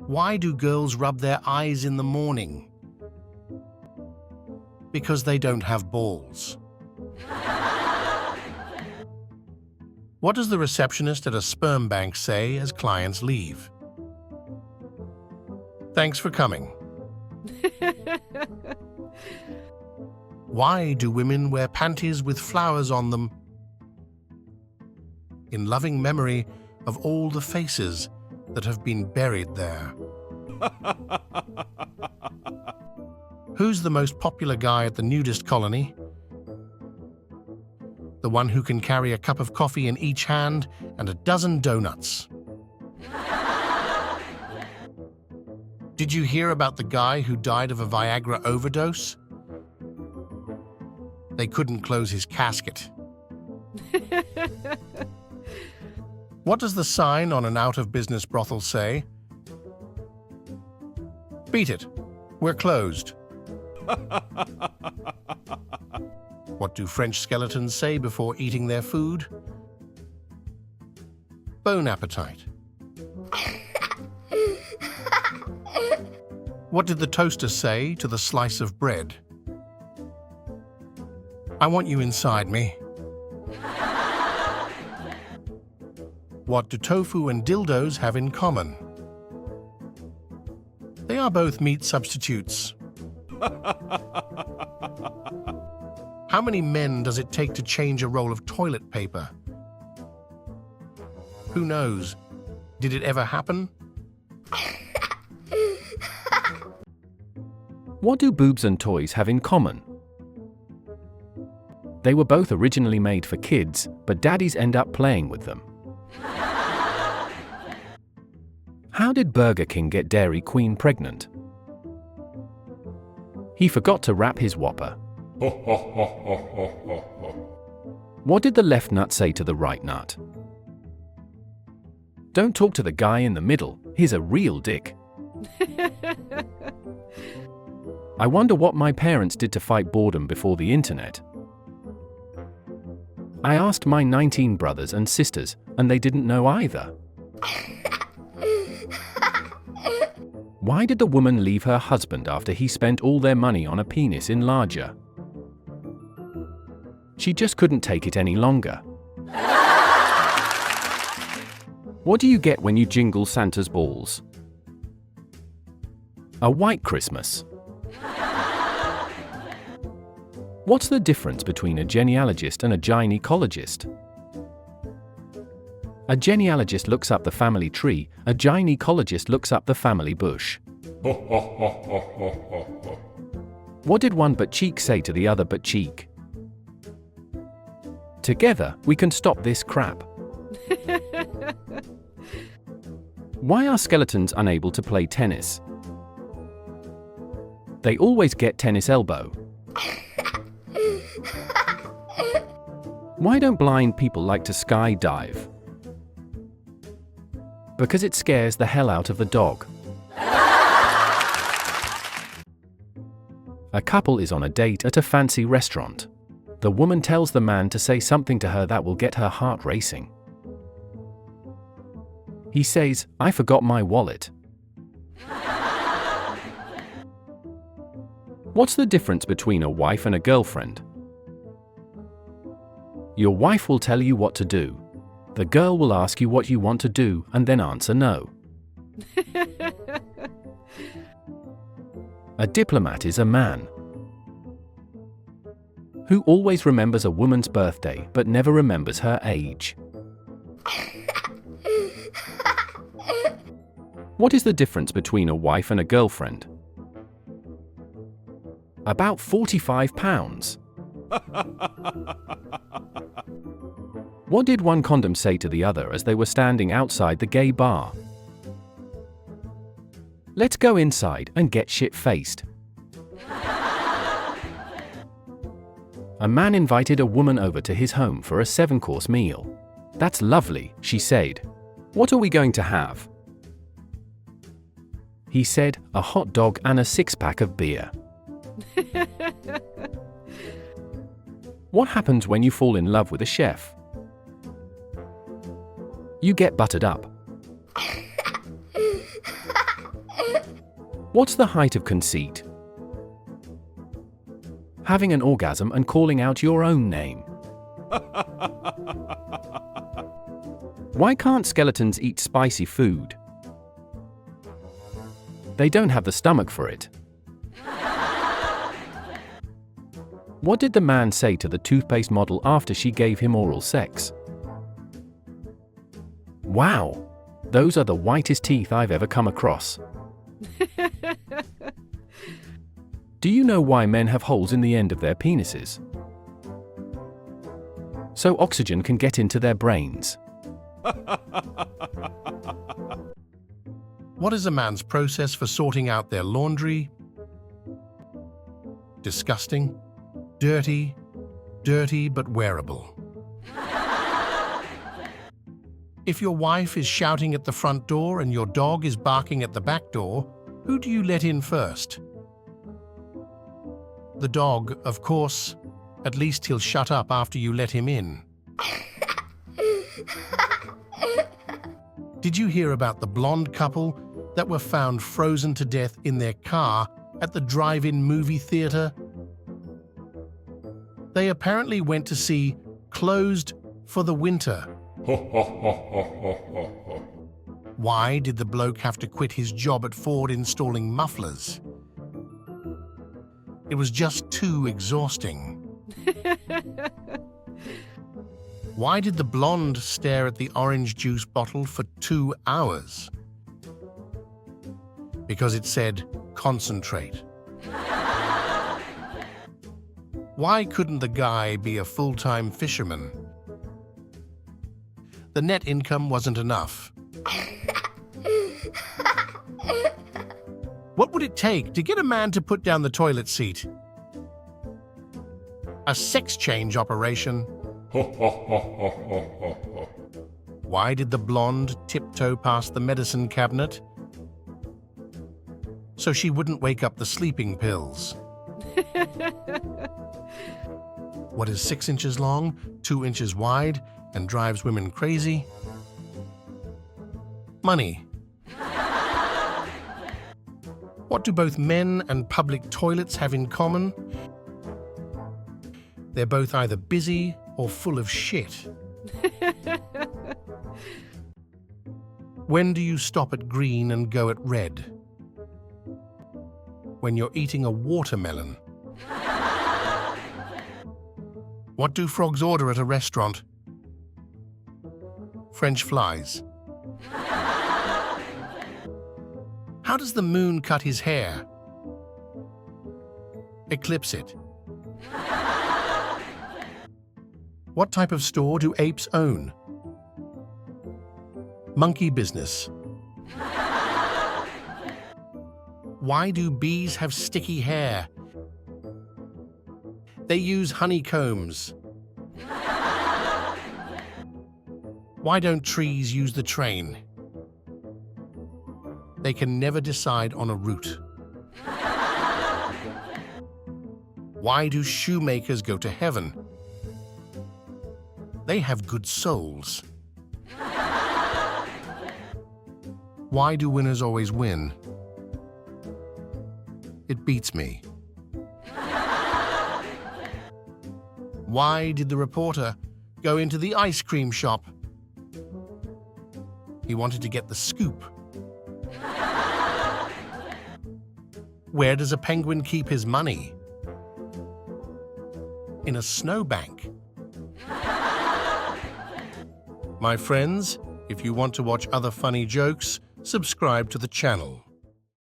Why do girls rub their eyes in the morning? Because they don't have balls. What does the receptionist at a sperm bank say as clients leave? Thanks for coming. Why do women wear panties with flowers on them? In loving memory of all the faces that have been buried there. Who's the most popular guy at the nudist colony? The one who can carry a cup of coffee in each hand and a dozen donuts. Did you hear about the guy who died of a Viagra overdose? They couldn't close his casket. What does the sign on an out-of-business brothel say? Beat it. We're closed. What do French skeletons say before eating their food? Bone appetite. What did the toaster say to the slice of bread? I want you inside me. What do tofu and dildos have in common? They are both meat substitutes. How many men does it take to change a roll of toilet paper? Who knows? Did it ever happen? What do boobs and toys have in common? They were both originally made for kids, but daddies end up playing with them. How did Burger King get Dairy Queen pregnant? He forgot to wrap his Whopper. What did the left nut say to the right nut? Don't talk to the guy in the middle, he's a real dick. I wonder what my parents did to fight boredom before the internet. I asked my 19 brothers and sisters, and they didn't know either. Why did the woman leave her husband after he spent all their money on a penis enlarger? She just couldn't take it any longer. What do you get when you jingle Santa's balls? A white Christmas. What's the difference between a genealogist and a gynecologist? A genealogist looks up the family tree, a gynecologist looks up the family bush. What did one butt cheek say to the other butt cheek? Together, we can stop this crap. Why are skeletons unable to play tennis? They always get tennis elbow. Why don't blind people like to skydive? Because it scares the hell out of the dog. A couple is on a date at a fancy restaurant. The woman tells the man to say something to her that will get her heart racing. He says, "I forgot my wallet." What's the difference between a wife and a girlfriend? Your wife will tell you what to do. The girl will ask you what you want to do and then answer no. A diplomat is a man who always remembers a woman's birthday but never remembers her age. What is the difference between a wife and a girlfriend? About 45 pounds. What did one condom say to the other as they were standing outside the gay bar? Let's go inside and get shit-faced. A man invited a woman over to his home for a 7-course meal. "That's lovely," she said. "What are we going to have?" He said, "A hot dog and a 6-pack of beer." What happens when you fall in love with a chef? You get buttered up. What's the height of conceit? Having an orgasm and calling out your own name. Why can't skeletons eat spicy food? They don't have the stomach for it. What did the man say to the toothpaste model after she gave him oral sex? Wow, those are the whitest teeth I've ever come across. Do you know why men have holes in the end of their penises? So oxygen can get into their brains. What is a man's process for sorting out their laundry? Disgusting, dirty, dirty but wearable. If your wife is shouting at the front door and your dog is barking at the back door, who do you let in first? The dog, of course. At least he'll shut up after you let him in. Did you hear about the blonde couple that were found frozen to death in their car at the drive-in movie theater? They apparently went to see Closed for the Winter. Why did the bloke have to quit his job at Ford installing mufflers? It was just too exhausting. Why did the blonde stare at the orange juice bottle for 2 hours? Because it said, concentrate. Why couldn't the guy be a full-time fisherman? The net income wasn't enough. What would it take to get a man to put down the toilet seat? A sex change operation. Why did the blonde tiptoe past the medicine cabinet? So she wouldn't wake up the sleeping pills. What is 6 inches long, 2 inches wide, and drives women crazy? Money. What do both men and public toilets have in common? They're both either busy or full of shit. When do you stop at green and go at red? When you're eating a watermelon. What do frogs order at a restaurant? French flies. How does the moon cut his hair? Eclipse it. What type of store do apes own? Monkey business. Why do bees have sticky hair? They use honeycombs. Why don't trees use the train? They can never decide on a route. Why do shoemakers go to heaven? They have good souls. Why do winners always win? It beats me. Why did the reporter go into the ice cream shop? He wanted to get the scoop. Where does a penguin keep his money? In a snowbank. My friends, if you want to watch other funny jokes, subscribe to the channel.